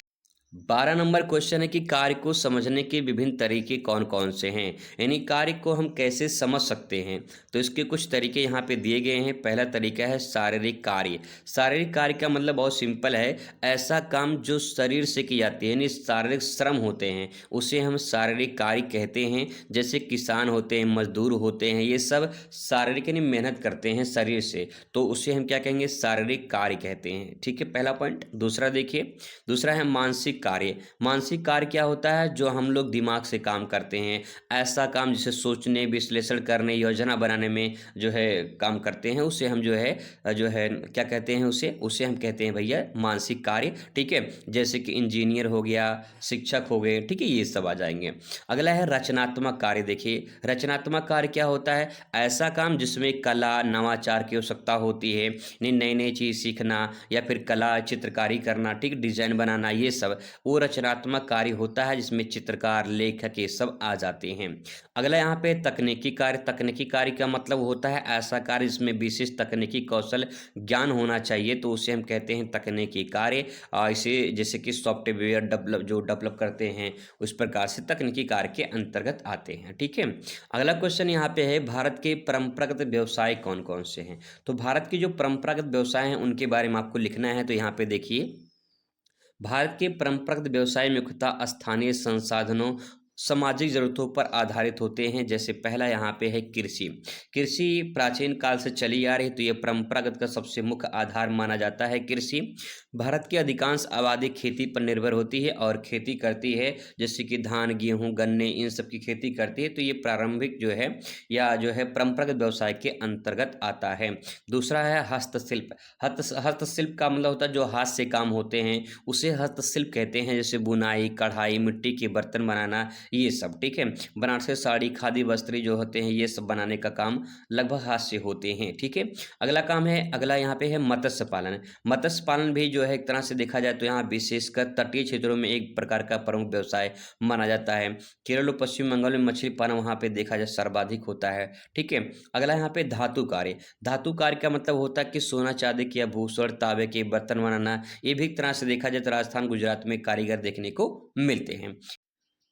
12 नंबर क्वेश्चन है कि कार्य को समझने के विभिन्न तरीके कौन कौन से हैं, यानी कार्य को हम कैसे समझ सकते हैं। तो इसके कुछ तरीके यहाँ पे दिए गए हैं। पहला तरीका है शारीरिक कार्य। शारीरिक कार्य का मतलब बहुत सिंपल है, ऐसा काम जो शरीर से की जाती है, यानी शारीरिक श्रम होते हैं, उसे हम शारीरिक कार्य कहते हैं। जैसे किसान होते हैं, मजदूर होते हैं, ये सब शारीरिक यानी मेहनत करते हैं शरीर से, तो उसे हम क्या कहेंगे? शारीरिक कार्य कहते हैं। ठीक है, पहला पॉइंट। दूसरा देखिए, दूसरा है मानसिक कार्य। मानसिक कार्य क्या होता है? जो हम लोग दिमाग से काम करते हैं, ऐसा काम जिसे सोचने, विश्लेषण करने, योजना बनाने में जो है काम करते हैं, उसे हम जो है क्या कहते हैं? उसे हम कहते हैं भैया मानसिक कार्य। ठीक है, जैसे कि इंजीनियर हो गया, शिक्षक हो गए, ठीक है, ये सब आ जाएंगे। अगला है रचनात्मक कार्य। देखिए, रचनात्मक कार्य क्या होता है? ऐसा काम जिसमें कला, नवाचार की आवश्यकता होती है, नई नई चीज़ सीखना या फिर कला, चित्रकारी करना, ठीक, डिजाइन बनाना, ये सब वो रचनात्मक कार्य होता है जिसमें चित्रकार, लेखक ये सब आ जाते हैं। अगला यहाँ पे तकनीकी कार्य। तकनीकी कार्य का मतलब होता है ऐसा कार्य जिसमें विशेष तकनीकी कौशल ज्ञान होना चाहिए, तो उसे हम कहते हैं तकनीकी कार्य। इसे जैसे कि सॉफ्टवेयर डेवलप करते हैं, उस प्रकार से तकनीकी कार्य के अंतर्गत आते हैं। ठीक है, अगला क्वेश्चन यहाँ पे है, भारत के परंपरागत व्यवसाय कौन कौन से हैं? तो भारत के जो परंपरागत व्यवसाय हैं उनके बारे में आपको लिखना है। तो यहाँ पे देखिए, भारत के परंपरागत व्यवसाय मुख्यतः स्थानीय संसाधनों सामाजिक ज़रूरतों पर आधारित होते हैं। जैसे पहला यहाँ पे है कृषि। कृषि प्राचीन काल से चली आ रही, तो ये परंपरागत का सबसे मुख्य आधार माना जाता है कृषि। भारत की अधिकांश आबादी खेती पर निर्भर होती है और खेती करती है, जैसे कि धान, गेहूँ, गन्ने, इन सब की खेती करती है। तो ये प्रारंभिक जो है या जो है परंपरागत व्यवसाय के अंतर्गत आता है। दूसरा है हस्तशिल्प। हस्तशिल्प का मतलब होता है जो हाथ से काम होते हैं, उसे हस्तशिल्प कहते हैं। जैसे बुनाई, कढ़ाई, मिट्टी के बर्तन बनाना, ये सब, ठीक है। बनारसी साड़ी, खादी वस्त्र जो होते हैं, ये सब बनाने का काम लगभग हाथ से होते हैं, ठीक है। अगला यहाँ पे है मत्स्य पालन। मत्स्य पालन भी जो है एक तरह से देखा जाए तो यहाँ विशेषकर तटीय क्षेत्रों में एक प्रकार का प्रमुख व्यवसाय माना जाता है। केरल और पश्चिम बंगाल में मछली पालन वहाँ पे देखा जाए सर्वाधिक होता है, ठीक है। अगला यहाँ पे धातु कार्य। धातु कार्य का मतलब होता है कि सोना, चांदी के आभूषण, तांबे के बर्तन बनाना। ये भी एक तरह से देखा जाए तो राजस्थान, गुजरात में कारीगर देखने को मिलते हैं।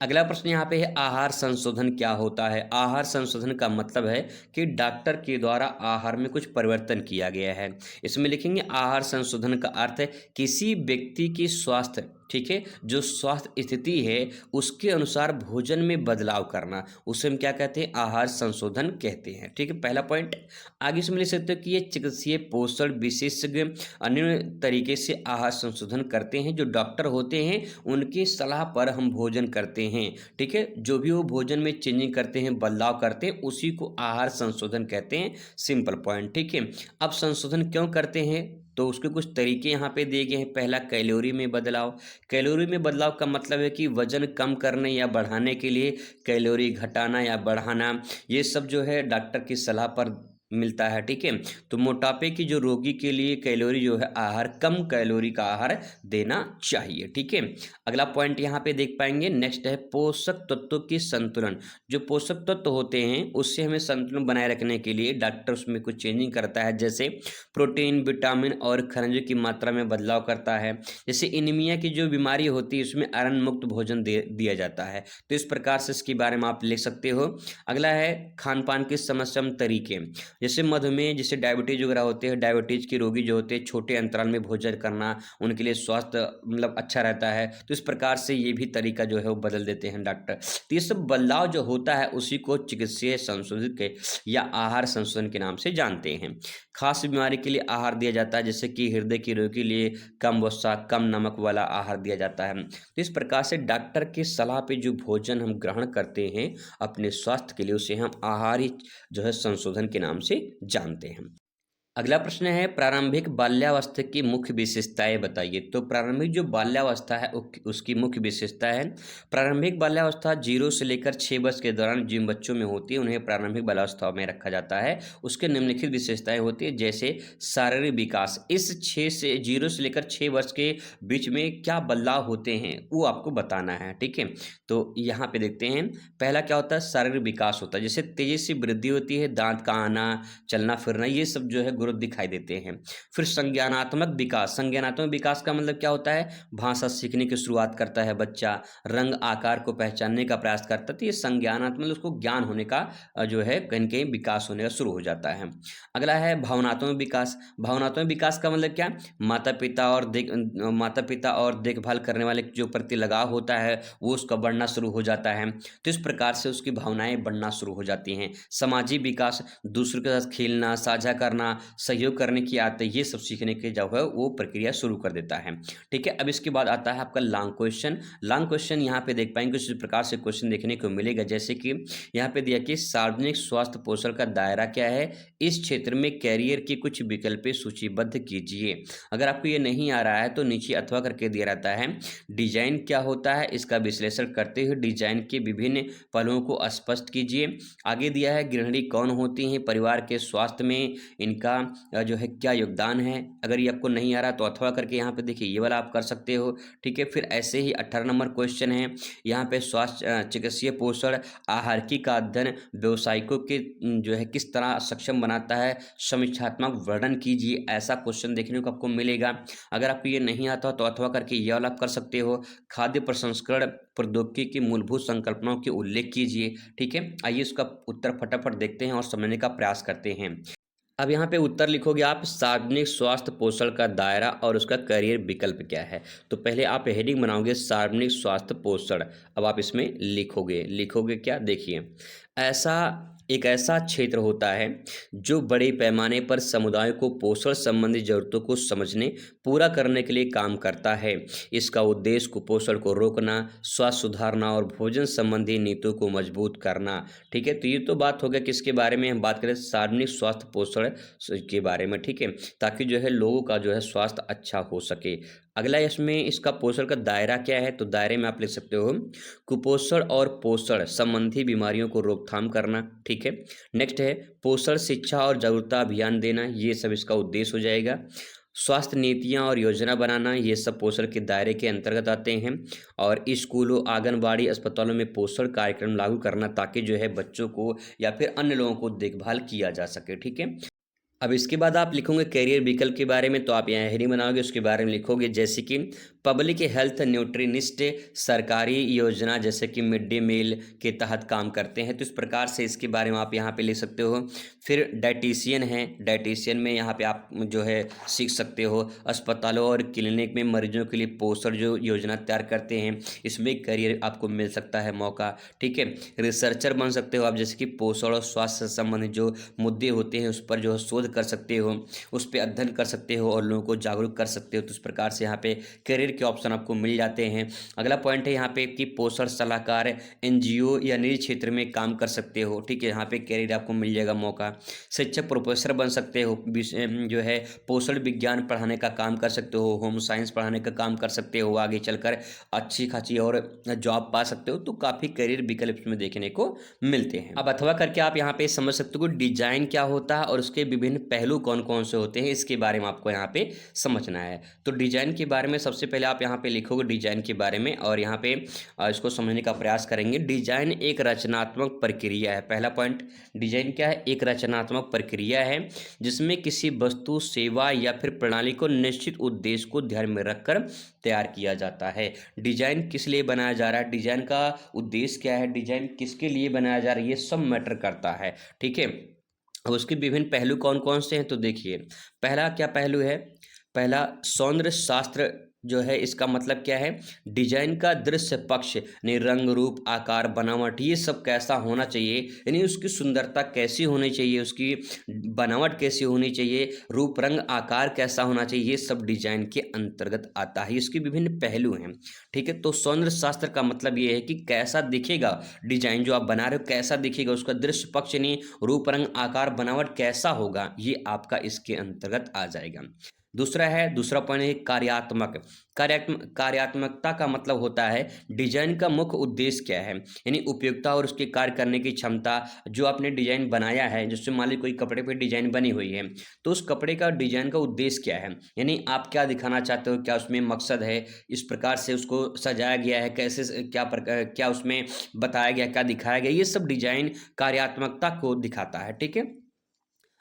अगला प्रश्न यहाँ पे है आहार संशोधन क्या होता है। आहार संशोधन का मतलब है कि डॉक्टर के द्वारा आहार में कुछ परिवर्तन किया गया है। इसमें लिखेंगे आहार संशोधन का अर्थ है किसी व्यक्ति की स्वास्थ्य, ठीक है, जो स्वास्थ्य स्थिति है उसके अनुसार भोजन में बदलाव करना, उसे हम क्या कहते हैं, आहार संशोधन कहते हैं, ठीक है। पहला पॉइंट। आगे इसमें लिख सकते हो कि ये चिकित्सीय पोषण विशेषज्ञ अन्य तरीके से आहार संशोधन करते हैं। जो डॉक्टर होते हैं उनकी सलाह पर हम भोजन करते हैं, ठीक है। जो भी वो भोजन में चेंजिंग करते हैं, बदलाव करते हैं, उसी को आहार संशोधन कहते हैं। सिंपल पॉइंट, ठीक है। अब संशोधन क्यों करते हैं, तो उसके कुछ तरीके यहाँ पे दिए गए हैं। पहला, कैलोरी में बदलाव। कैलोरी में बदलाव का मतलब है कि वजन कम करने या बढ़ाने के लिए कैलोरी घटाना या बढ़ाना, ये सब जो है डॉक्टर की सलाह पर मिलता है, ठीक है। तो मोटापे की जो रोगी के लिए कैलोरी जो है आहार, कम कैलोरी का आहार देना चाहिए, ठीक है। अगला पॉइंट यहाँ पे देख पाएंगे, नेक्स्ट है पोषक तत्वों की संतुलन। जो पोषक तत्व होते हैं उससे हमें संतुलन बनाए रखने के लिए डॉक्टर उसमें कुछ चेंजिंग करता है। जैसे प्रोटीन, विटामिन और खनिजों की मात्रा में बदलाव करता है। जैसे एनीमिया की जो बीमारी होती है उसमें आयरन मुक्त भोजन दिया जाता है। तो इस प्रकार से इसके बारे में आप लिख सकते हो। अगला है खान पान की समस्या में तरीके। जैसे मधुमेह, जैसे डायबिटीज वगैरह होते हैं, डायबिटीज के रोगी जो होते हैं छोटे अंतराल में भोजन करना उनके लिए स्वास्थ्य मतलब अच्छा रहता है। तो इस प्रकार से ये भी तरीका जो है वो बदल देते हैं डॉक्टर। तो ये सब बदलाव जो होता है उसी को चिकित्सीय संशोधन के या आहार संशोधन के नाम से जानते हैं। खास बीमारी के लिए आहार दिया जाता है, जैसे कि हृदय की रोगी के लिए कम वसा, कम नमक वाला आहार दिया जाता है। तो इस प्रकार से डॉक्टर की सलाह पे जो भोजन हम ग्रहण करते हैं अपने स्वास्थ्य के लिए, उसे हम आहार ही जो है संशोधन के नाम से जानते हैं। अगला प्रश्न है प्रारंभिक बाल्यावस्था की मुख्य विशेषताएं बताइए। तो प्रारंभिक जो बाल्यावस्था है उसकी मुख्य विशेषता है, प्रारंभिक बाल्यावस्था 0 से लेकर 6 वर्ष के दौरान जिन बच्चों में होती है उन्हें प्रारंभिक बाल्यावस्था में रखा जाता है। उसके निम्नलिखित विशेषताएं होती है, जैसे शारीरिक विकास। इस 0 से लेकर 6 वर्ष के बीच में क्या बदलाव होते हैं वो आपको बताना है, ठीक है। तो यहाँ पे देखते हैं, पहला क्या होता है, शारीरिक विकास होता है। जैसे तेजी से वृद्धि होती है, दांत का आना, चलना फिरना, ये सब जो है ग्रोथ दिखाई देते हैं। फिर संज्ञानात्मक विकास। संज्ञानात्मक विकास का मतलब क्या होता है, भाषा सीखने की शुरुआत करता है बच्चा, रंग आकार को पहचानने का प्रयास करता है। तो ये संज्ञानात्मक, उसको ज्ञान होने का जो है कहीं कहीं विकास होने का शुरू हो जाता है। अगला है भावनात्मक विकास। भावनात्मक विकास का मतलब क्या, माता पिता और देखभाल करने वाले जो प्रति लगाव होता है वो उसका बढ़ना शुरू हो जाता है। तो इस प्रकार से उसकी भावनाएं बढ़ना शुरू हो जाती हैं। सामाजिक विकास, दूसरों के साथ खेलना, साझा करना, सहयोग करने की आदत, ये सब सीखने की जो है वो प्रक्रिया शुरू कर देता है, ठीक है। अब इसके बाद आता है आपका लॉन्ग क्वेश्चन। लॉन्ग क्वेश्चन यहाँ पे देख पाएंगे कुछ इस प्रकार से क्वेश्चन देखने को मिलेगा, जैसे कि यहाँ पे दिया कि सार्वजनिक स्वास्थ्य पोषण का दायरा क्या है, इस क्षेत्र में कैरियर के कुछ विकल्प सूचीबद्ध कीजिए। अगर आपको ये नहीं आ रहा है तो नीचे अथवा करके दिया रहता है। डिजाइन क्या होता है, इसका विश्लेषण करते हुए डिजाइन के विभिन्न पहलुओं को स्पष्ट कीजिए। आगे दिया है गृहिणी कौन होती हैं, परिवार के स्वास्थ्य में इनका जो है क्या योगदान है। अगर ये आपको नहीं आ रहा तो अथवा करके यहाँ पे देखिए ये वाला आप कर सकते हो, ठीक है। फिर ऐसे ही 18 नंबर क्वेश्चन है, यहाँ पे स्वास्थ्य चिकित्सीय पोषण आहारकी का अध्ययन व्यवसायिकों के जो है किस तरह सक्षम बनाता है, समीक्षात्मक वर्णन कीजिए। ऐसा क्वेश्चन देखने को आपको मिलेगा। अगर आपको ये नहीं आता तो अथवा करके ये वाला आप कर सकते हो। खाद्य प्रसंस्करण प्रौद्योगिकी की मूलभूत संकल्पनाओं के उल्लेख कीजिए, ठीक है। आइए इसका उत्तर फटाफट देखते हैं और समझने का प्रयास करते हैं। अब यहाँ पे उत्तर लिखोगे आप, सार्वजनिक स्वास्थ्य पोषण का दायरा और उसका करियर विकल्प क्या है। तो पहले आप हेडिंग बनाओगे सार्वजनिक स्वास्थ्य पोषण। अब आप इसमें लिखोगे क्या, देखिए, ऐसा एक ऐसा क्षेत्र होता है जो बड़े पैमाने पर समुदाय को पोषण संबंधी जरूरतों को समझने, पूरा करने के लिए काम करता है। इसका उद्देश्य कुपोषण को रोकना, स्वास्थ्य सुधारना और भोजन संबंधी नीतियों को मजबूत करना। ठीक है, तो ये तो बात हो गया किसके बारे में, हम बात करें सार्वजनिक स्वास्थ्य पोषण के बारे में। ठीक है, ताकि जो है लोगों का जो है स्वास्थ्य अच्छा हो सके। अगला इसमें इसका पोषण का दायरा क्या है, तो दायरे में आप लिख सकते हो कुपोषण और पोषण संबंधी बीमारियों को रोकथाम करना। ठीक है, नेक्स्ट है पोषण शिक्षा और जागरूकता अभियान देना, ये सब इसका उद्देश्य हो जाएगा। स्वास्थ्य नीतियां और योजना बनाना, ये सब पोषण के दायरे के अंतर्गत आते हैं। और स्कूलों, आंगनबाड़ी, अस्पतालों में पोषण कार्यक्रम लागू करना, ताकि जो है बच्चों को या फिर अन्य लोगों को देखभाल किया जा सके। ठीक है, अब इसके बाद आप लिखोगे करियर विकल्प के बारे में, तो आप यहाँ हेडिंग बनाओगे, उसके बारे में लिखोगे जैसे कि पब्लिक हेल्थ न्यूट्रिनिस्ट सरकारी योजना जैसे कि मिड डे मील के तहत काम करते हैं, तो इस प्रकार से इसके बारे में आप यहाँ पे लिख सकते हो। फिर डाइटिशियन है, डाइटिशियन में यहाँ पे आप जो है सीख सकते हो। अस्पतालों और क्लिनिक में मरीजों के लिए पोषण जो योजना तैयार करते हैं, इसमें करियर आपको मिल सकता है मौका। ठीक है, रिसर्चर बन सकते हो आप, जैसे कि पोषण और स्वास्थ्य से संबंधित जो मुद्दे होते हैं उस पर जो है शोध कर सकते हो, उस पर अध्ययन कर सकते हो और लोगों को जागरूक कर सकते हो। तो इस प्रकार से यहाँ पे करियर के ऑप्शन आपको मिल जाते हैं। अगला पॉइंट है यहाँ पे कि पोषण सलाहकार एनजीओ या निजी क्षेत्र में काम कर सकते हो। ठीक है, यहाँ पे करियर आपको मिल जाएगा मौका। शिक्षक प्रोफेसर बन सकते हो, जो है पोषण विज्ञान पढ़ाने का काम कर सकते हो, होम साइंस पढ़ाने का काम कर सकते हो, आगे चलकर अच्छी खासी और जॉब पा सकते हो। तो काफ़ी करियर विकल्प इसमें देखने को मिलते हैं। अब अथवा करके आप यहाँ पे समझ सकते हो डिजाइन क्या होता है और उसके विभिन्न पहलू कौन कौन से होते हैं, इसके बारे में आपको यहाँ पे समझना है। तो डिजाइन के बारे में सबसे पहले आप यहाँ पे लिखोगे डिजाइन के बारे में, और यहाँ पे इसको समझने का प्रयास करेंगे। डिजाइन एक रचनात्मक प्रक्रिया है। पहला पॉइंट, डिजाइन क्या है, एक रचनात्मक प्रक्रिया है जिसमें किसी वस्तु, सेवा या फिर प्रणाली को निश्चित उद्देश्य को ध्यान में रखकर तैयार किया जाता है। डिजाइन किस लिए बनाया जा रहा है, डिजाइन का उद्देश्य क्या है, डिजाइन किसके लिए बनाया जा रहा है, ये सब मैटर करता है। ठीक है, अब उसके विभिन्न पहलू कौन कौन से हैं, तो देखिए, पहला क्या पहलू है, पहला सौंदर्य शास्त्र जो है, इसका मतलब क्या है, डिजाइन का दृश्य पक्ष यानी रंग, रूप, आकार, बनावट, ये सब कैसा होना चाहिए, यानी उसकी सुंदरता कैसी होनी चाहिए, उसकी बनावट कैसी होनी चाहिए, रूप, रंग, आकार कैसा होना चाहिए, ये सब डिजाइन के अंतर्गत आता है। इसके विभिन्न पहलू हैं। ठीक है, तो सौंदर्य शास्त्र का मतलब ये है कि कैसा दिखेगा डिजाइन जो आप बना रहे हो, कैसा दिखेगा, उसका दृश्य पक्ष यानी रूप, रंग, आकार, बनावट कैसा होगा, ये आपका इसके अंतर्गत आ जाएगा। दूसरा पॉइंट है कार्यात्मकता का मतलब होता है डिजाइन का मुख्य उद्देश्य क्या है, यानी उपयोगिता और उसके कार्य करने की क्षमता। जो आपने डिजाइन बनाया है, जैसे मान लीजिए कोई कपड़े पे डिजाइन बनी हुई है, तो उस कपड़े का डिजाइन का उद्देश्य क्या है, यानी आप क्या दिखाना चाहते हो, क्या उसमें मकसद है, इस प्रकार से उसको सजाया गया है, कैसे क्या उसमें बताया गया, क्या दिखाया गया, ये सब डिजाइन कार्यात्मकता को दिखाता है। ठीक है,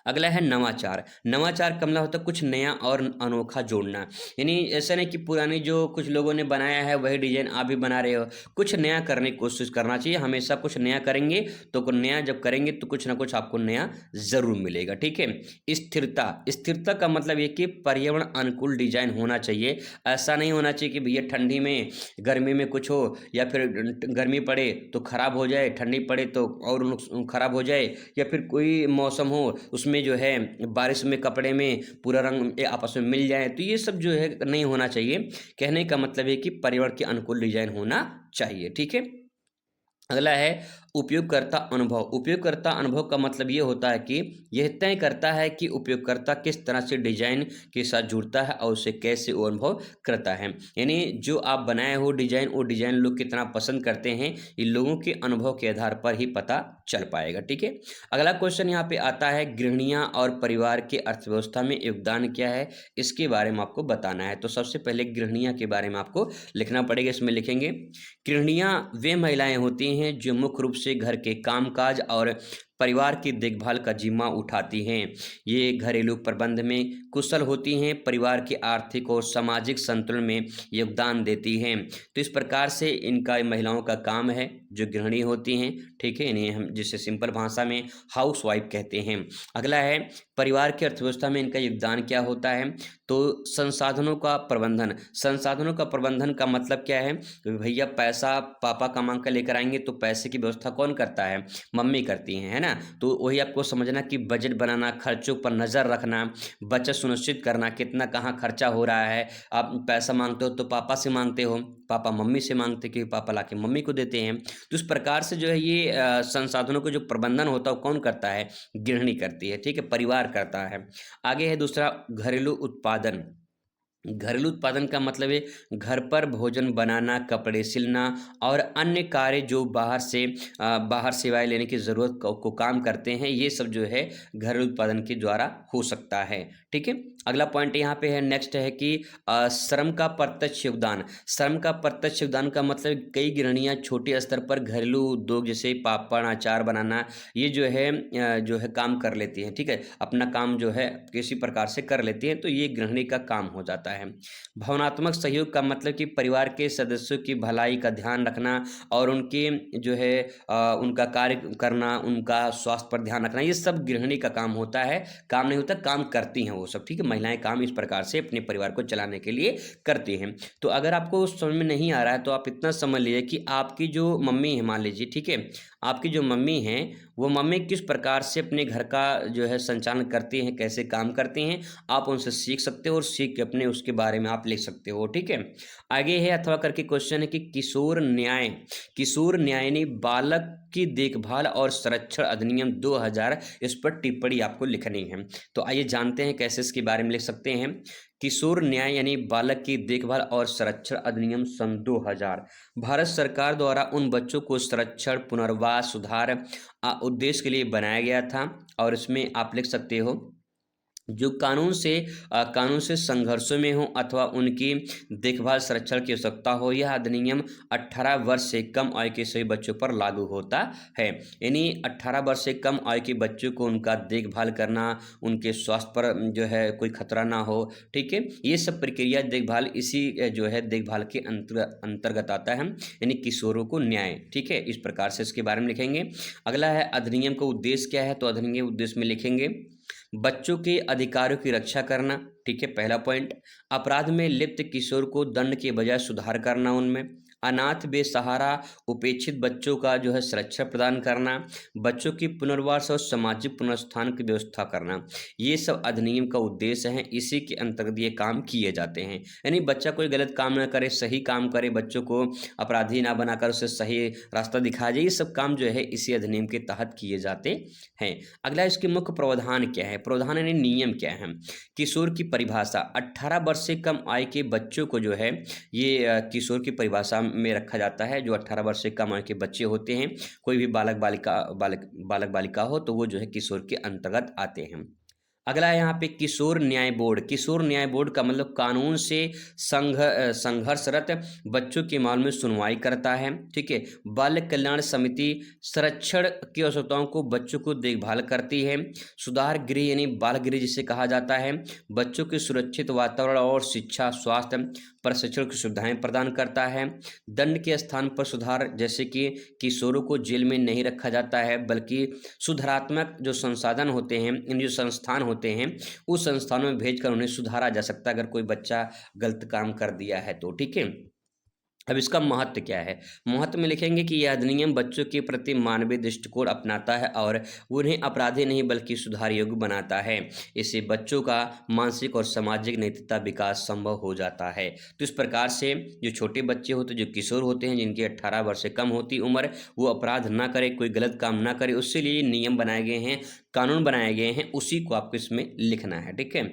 अगला है नवाचार। नवाचार का मतलब होता है कुछ नया और अनोखा जोड़ना, यानी ऐसा नहीं कि पुरानी जो कुछ लोगों ने बनाया है वही डिजाइन आप भी बना रहे हो, कुछ नया करने की कोशिश करना चाहिए। हमेशा कुछ नया करेंगे तो नया जब करेंगे तो कुछ ना कुछ आपको नया जरूर मिलेगा। ठीक है, स्थिरता का मतलब ये कि पर्यावरण अनुकूल डिजाइन होना चाहिए। ऐसा नहीं होना चाहिए कि भैया ठंडी में, गर्मी में कुछ हो, या फिर गर्मी पड़े तो खराब हो जाए, ठंडी पड़े तो और खराब हो जाए, या फिर कोई मौसम हो उसमें जो है बारिश में कपड़े में पूरा रंग आपस में मिल जाए, तो ये सब जो है नहीं होना चाहिए। कहने का मतलब है कि पर्यावरण के अनुकूल डिजाइन होना चाहिए। ठीक है, अगला है उपयोगकर्ता अनुभव। उपयोगकर्ता अनुभव का मतलब ये होता है कि यह तय करता है कि उपयोगकर्ता किस तरह से डिजाइन के साथ जुड़ता है और उसे कैसे वो अनुभव करता है, यानी जो आप बनाए हो डिजाइन, वो डिजाइन लोग कितना पसंद करते हैं, ये लोगों के अनुभव के आधार पर ही पता चल पाएगा। ठीक है, अगला क्वेश्चन यहाँ पे आता है गृहिणियाँ और परिवार के अर्थव्यवस्था में योगदान क्या है, इसके बारे में आपको बताना है। तो सबसे पहले गृहिणियाँ के बारे में आपको लिखना पड़ेगा। इसमें लिखेंगे गृहिणियाँ वे महिलाएं होती हैं जो मुख्य रूप से घर के कामकाज और परिवार की देखभाल का जिम्मा उठाती हैं। ये घरेलू प्रबंध में कुशल होती हैं, परिवार के आर्थिक और सामाजिक संतुलन में योगदान देती हैं। तो इस प्रकार से इनका महिलाओं का काम है जो गृहिणी होती हैं, ठीक है, इन्हें हम जिसे सिंपल भाषा में हाउसवाइफ कहते हैं। अगला है परिवार की अर्थव्यवस्था में इनका योगदान क्या होता है। तो संसाधनों का प्रबंधन, संसाधनों का प्रबंधन का मतलब क्या है, भैया पैसा पापा कमा कर लेकर आएंगे तो पैसे की व्यवस्था कौन करता है, मम्मी करती हैं, है ना। तो वही आपको समझना कि बजट बनाना, खर्चों पर नज़र रखना, बचत सुनिश्चित करना, कितना कहाँ खर्चा हो रहा है। आप पैसा मांगते हो तो पापा से मांगते हो, पापा मम्मी से मांगते कि पापा लाके मम्मी को देते हैं। तो इस प्रकार से जो है ये संसाधनों का जो प्रबंधन होता है वो कौन करता है, गृहिणी करती है, ठीक है, परिवार करता है। आगे है दूसरा घरेलू उत्पादन। घरेलू उत्पादन का मतलब है घर पर भोजन बनाना, कपड़े सिलना और अन्य कार्य जो बाहर सेवाएं लेने की ज़रूरत को काम करते हैं, ये सब जो है घरेलू उत्पादन के द्वारा हो सकता है, ठीक है। अगला पॉइंट यहाँ पे है, नेक्स्ट है कि श्रम का प्रत्यक्ष योगदान। श्रम का प्रत्यक्ष योगदान का मतलब कई गृहिणियाँ छोटे स्तर पर घरेलू उद्योग जैसे पापड़ अचार बनाना ये जो है काम कर लेती हैं, ठीक है, अपना काम जो है किसी प्रकार से कर लेती हैं, तो ये गृहिणी का काम हो जाता है। भावनात्मक सहयोग का मतलब कि परिवार के सदस्यों की भलाई का ध्यान रखना और उनके जो है उनका कार्य करना, उनका स्वास्थ्य पर ध्यान रखना, ये सब गृहिणी का काम होता है। काम नहीं होता, काम करती हैं वो सब, ठीक है। महिलाएं काम इस प्रकार से अपने परिवार को चलाने के लिए करती हैं। तो अगर आपको समझ में नहीं आ रहा है तो आप इतना समझ लीजिए कि आपकी जो मम्मी है, मान लीजिए, ठीक है, आपकी जो मम्मी हैं वो मम्मी किस प्रकार से अपने घर का जो है संचालन करती हैं, कैसे काम करती हैं, आप उनसे सीख सकते हो और सीख के अपने उसके बारे में आप लिख सकते हो, ठीक है। आगे है अथवा करके क्वेश्चन है कि किशोर न्याय, किशोर न्याय यानी बालक की देखभाल और संरक्षण अधिनियम 2000, इस पर टिप्पणी आपको लिखनी है। तो आइए जानते हैं कैसे इसके बारे में लिख सकते हैं। किशोर न्याय यानी बालक की देखभाल और संरक्षण अधिनियम सन 2000 भारत सरकार द्वारा उन बच्चों को संरक्षण, पुनर्वास, सुधार उद्देश्य के लिए बनाया गया था। और इसमें आप लिख सकते हो जो कानून से संघर्षों में हो अथवा उनकी देखभाल संरक्षण की आवश्यकता हो, यह अधिनियम 18 वर्ष से कम आयु के सभी बच्चों पर लागू होता है। यानी 18 वर्ष से कम आयु के बच्चों को उनका देखभाल करना, उनके स्वास्थ्य पर जो है कोई खतरा ना हो, ठीक है, ये सब प्रक्रिया देखभाल इसी जो है देखभाल के अंतर्गत आता है, यानी किशोरों को न्याय, ठीक है। इस प्रकार से इसके बारे में लिखेंगे। अगला है अधिनियम का उद्देश्य क्या है, तो अधिनियम के उद्देश्य में लिखेंगे बच्चों के अधिकारों की रक्षा करना, ठीक है, पहला पॉइंट। अपराध में लिप्त किशोर को दंड के बजाय सुधार करना, उनमें अनाथ बेसहारा उपेक्षित बच्चों का जो है सुरक्षा प्रदान करना, बच्चों की पुनर्वास और सामाजिक पुनर्स्थान की व्यवस्था करना, ये सब अधिनियम का उद्देश्य है। इसी के अंतर्गत ये काम किए जाते हैं। यानी बच्चा कोई गलत काम ना करे, सही काम करे, बच्चों को अपराधी ना बनाकर उसे सही रास्ता दिखाया जाए, ये सब काम जो है इसी अधिनियम के तहत किए जाते हैं। अगला इसके मुख्य प्रावधान क्या है, प्रावधान यानी नियम क्या है। किशोर की परिभाषा 18 वर्ष से कम आयु के बच्चों को जो है ये किशोर की परिभाषा में रखा जाता है। जो 18 वर्ष से कम आयु के बच्चे होते हैं, कोई भी बालक बालिका हो, तो वो जो है किशोर के अंतर्गत आते हैं। अगला है यहाँ पे किशोर न्याय बोर्ड। किशोर न्याय बोर्ड का मतलब कानून से संघर्षरत बच्चों के मामले में सुनवाई करता है, ठीक है। बाल कल्याण समिति संरक्षण की आवश्यकताओं को बच्चों को देखभाल करती है। सुधार गृह यानी बाल गृह जिसे कहा जाता है, बच्चों के सुरक्षित वातावरण और शिक्षा, स्वास्थ्य, प्रशिक्षण की सुविधाएं प्रदान करता है। दंड के स्थान पर सुधार, जैसे कि किशोरों को जेल में नहीं रखा जाता है बल्कि सुधारात्मक जो संसाधन होते हैं, इन जो संस्थान होते हैं उस संस्थानों में भेजकर उन्हें सुधारा जा सकता है अगर कोई बच्चा गलत काम कर दिया है तो, ठीक है। अब इसका महत्व क्या है, महत्व में लिखेंगे कि यह अधिनियम बच्चों के प्रति मानवीय दृष्टिकोण अपनाता है और उन्हें अपराधी नहीं बल्कि सुधार योग्य बनाता है। इससे बच्चों का मानसिक और सामाजिक नैतिकता विकास संभव हो जाता है। तो इस प्रकार से जो छोटे बच्चे होते, जो किशोर होते हैं, जिनकी 18 वर्ष से कम होती उम्र, वो अपराध ना करे, कोई गलत काम ना करे, उसके लिए नियम बनाए गए हैं, कानून बनाए गए हैं, उसी को आपको इसमें लिखना है, ठीक है।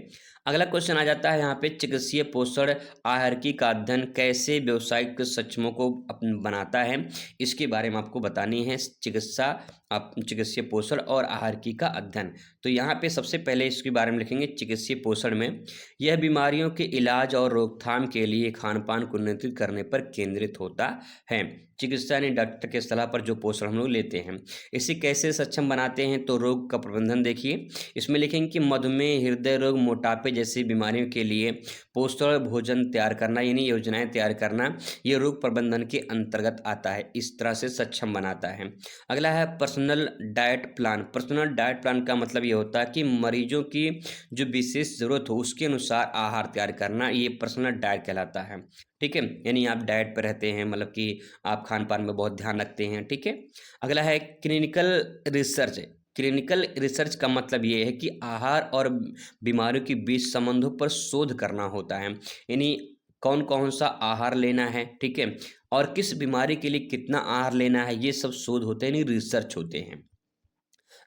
अगला क्वेश्चन आ जाता है यहाँ पे, चिकित्सीय पोषण आहारकी का अध्ययन कैसे व्यावसायिक सक्षमों को बनाता है, इसके बारे में आपको बतानी है। चिकित्सा आप चिकित्सीय पोषण और आहारकी का अध्ययन। तो यहाँ पे सबसे पहले इसके बारे में लिखेंगे चिकित्सीय पोषण में, यह बीमारियों के इलाज और रोकथाम के लिए खान-पान को नियंत्रित करने पर केंद्रित होता है। चिकित्सा यानी डॉक्टर के सलाह पर जो पोषण हम लोग लेते हैं। इसे कैसे सक्षम बनाते हैं, तो रोग का प्रबंधन देखिए, इसमें लिखेंगे कि मधुमेह, हृदय रोग, मोटापे जैसी बीमारियों के लिए पोषण भोजन तैयार करना यानी योजनाएं तैयार करना, ये रोग प्रबंधन के अंतर्गत आता है, इस तरह से सक्षम बनाता है। अगला है personal diet plan. Personal diet plan का मतलब ये होता है कि मरीजों की जो विशेष ज़रूरत हो उसके अनुसार आहार तैयार करना, ये पर्सनल डाइट कहलाता है। ठीक है, यानी आप डाइट पर रहते हैं, मतलब कि आप खान पान में बहुत ध्यान रखते हैं। ठीक है, अगला है क्लिनिकल रिसर्च। क्लिनिकल रिसर्च का मतलब ये है कि आहार और बीमारियों के बीच संबंधों पर शोध करना होता है, यानी कौन कौन सा आहार लेना है, ठीक है, और किस बीमारी के लिए कितना आहार लेना है, ये सब शोध होते हैं, यानी रिसर्च होते हैं।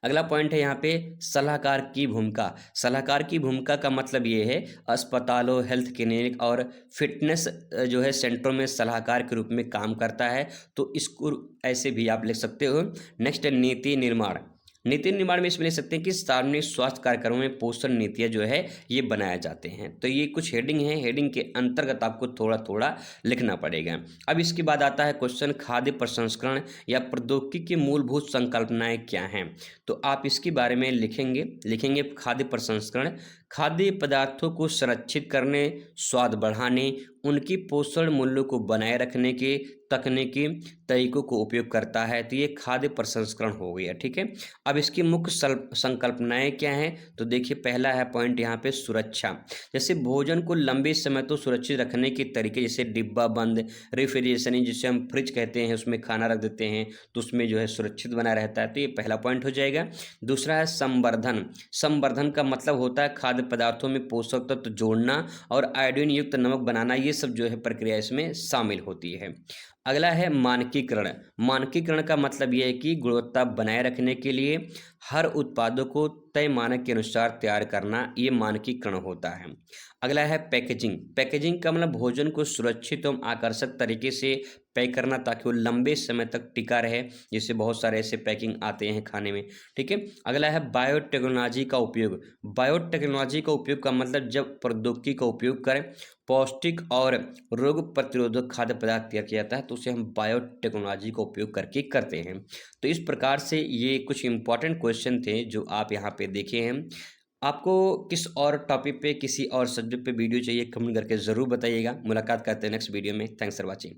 अगला पॉइंट है यहाँ पे सलाहकार की भूमिका। सलाहकार की भूमिका का मतलब ये है अस्पतालों, हेल्थ क्लिनिक और फिटनेस जो है सेंटरों में सलाहकार के रूप में काम करता है, तो इसको ऐसे भी आप लिख सकते हो। नेक्स्ट है नीति निर्माण। नीति निर्माण में इसमें लिख सकते हैं कि सार्वजनिक स्वास्थ्य कार्यक्रमों में पोषण नीतियाँ जो है ये बनाए जाते हैं। तो ये कुछ हेडिंग है, हेडिंग के अंतर्गत आपको थोड़ा थोड़ा लिखना पड़ेगा। अब इसके बाद आता है क्वेश्चन खाद्य प्रसंस्करण या प्रौद्योगिकी की मूलभूत संकल्पनाएं क्या हैं। तो आप इसके बारे में लिखेंगे खाद्य प्रसंस्करण खाद्य पदार्थों को संरक्षित करने, स्वाद बढ़ाने, उनकी पोषण मूल्यों को बनाए रखने के तकनीकी तरीकों को उपयोग करता है। तो ये खाद्य प्रसंस्करण हो गया। ठीक है, अब इसकी मुख्य संकल्पनाएं क्या हैं, तो देखिए पहला है पॉइंट यहाँ पे सुरक्षा। जैसे भोजन को लंबे समय तो सुरक्षित रखने के तरीके, जैसे डिब्बा बंद रेफ्रिजरेशन जिसे हम फ्रिज कहते हैं, उसमें खाना रख देते हैं तो उसमें जो है सुरक्षित बना रहता है। तो ये पहला पॉइंट हो जाएगा। दूसरा है संवर्धन। संवर्धन का मतलब होता है खाद्य पदार्थों में पोषक तत्व जोड़ना और आयोडीन युक्त नमक बनाना, ये सब जो है प्रक्रिया इसमें शामिल होती है। अगला है मानकीकरण। मानकीकरण का मतलब यह है कि गुणवत्ता बनाए रखने के लिए हर उत्पादों को तय मानक के अनुसार तैयार करना, ये मानकीकरण होता है। अगला है पैकेजिंग। पैकेजिंग का मतलब भोजन को सुरक्षित एवं आकर्षक तरीके से पैक करना ताकि वो लंबे समय तक टिका रहे, जिससे बहुत सारे ऐसे पैकिंग आते हैं खाने में। ठीक है, अगला है बायोटेक्नोलॉजी का उपयोग। बायोटेक्नोलॉजी का उपयोग का मतलब जब प्रौद्योगिकी का उपयोग करें पौष्टिक और रोग प्रतिरोधक खाद्य पदार्थ तैयार किया जाता है, तो उसे हम बायोटेक्नोलॉजी का उपयोग करके करते हैं। तो इस प्रकार से ये कुछ इंपॉर्टेंट क्वेश्चन थे जो आप यहाँ पे देखे हैं। आपको किस और टॉपिक पे, किसी और सब्जेक्ट पे वीडियो चाहिए, कमेंट करके ज़रूर बताइएगा। मुलाकात करते हैं नेक्स्ट वीडियो में। Thanks for watching.